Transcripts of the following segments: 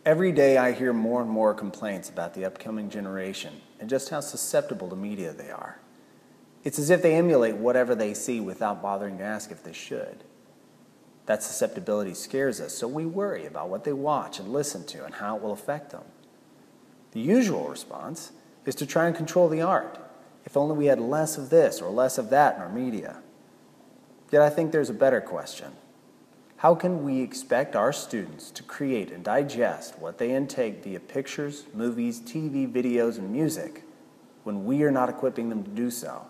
Every day I hear more and more complaints about the upcoming generation and just how susceptible to media they are. It's as if they emulate whatever they see without bothering to ask if they should. That susceptibility scares us, so we worry about what they watch and listen to and how it will affect them. The usual response is to try and control the art. If only we had less of this or less of that in our media. Yet I think there's a better question. How can we expect our students to create and digest what they intake via pictures, movies, TV, videos, and music when we are not equipping them to do so?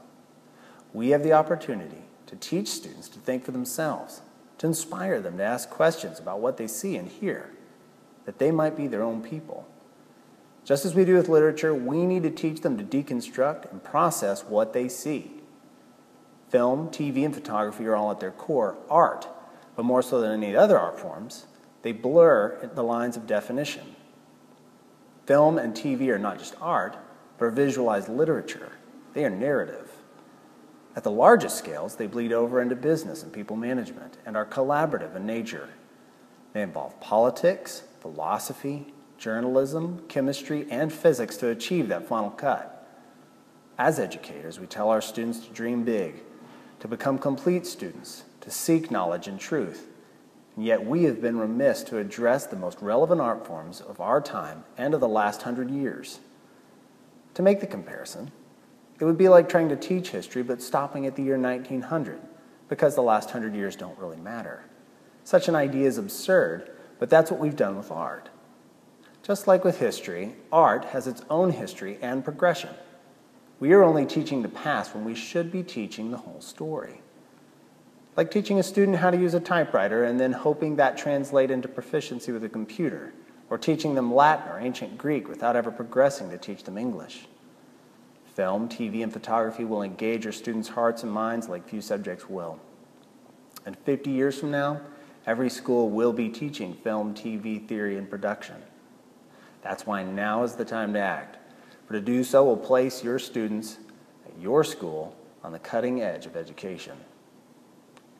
We have the opportunity to teach students to think for themselves, to inspire them to ask questions about what they see and hear, that they might be their own people. Just as we do with literature, we need to teach them to deconstruct and process what they see. Film, TV, and photography are all at their core art, but more so than any other art forms, they blur the lines of definition. Film and TV are not just art, but are visualized literature. They are narrative. At the largest scales, they bleed over into business and people management and are collaborative in nature. They involve politics, philosophy, journalism, chemistry, and physics to achieve that final cut. As educators, we tell our students to dream big, to become complete students, to seek knowledge and truth, and yet we have been remiss to address the most relevant art forms of our time and of the last 100 years. To make the comparison, it would be like trying to teach history but stopping at the year 1900, because the last 100 years don't really matter. Such an idea is absurd, but that's what we've done with art. Just like with history, art has its own history and progression. We are only teaching the past when we should be teaching the whole story. Like teaching a student how to use a typewriter and then hoping that translates into proficiency with a computer, or teaching them Latin or ancient Greek without ever progressing to teach them English. Film, TV, and photography will engage your students' hearts and minds like few subjects will. And 50 years from now, every school will be teaching film, TV, theory, and production. That's why now is the time to act. For to do so will place your students at your school on the cutting edge of education.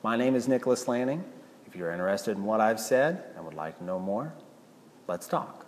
My name is Nicholas Lanning. If you're interested in what I've said and would like to know more, let's talk.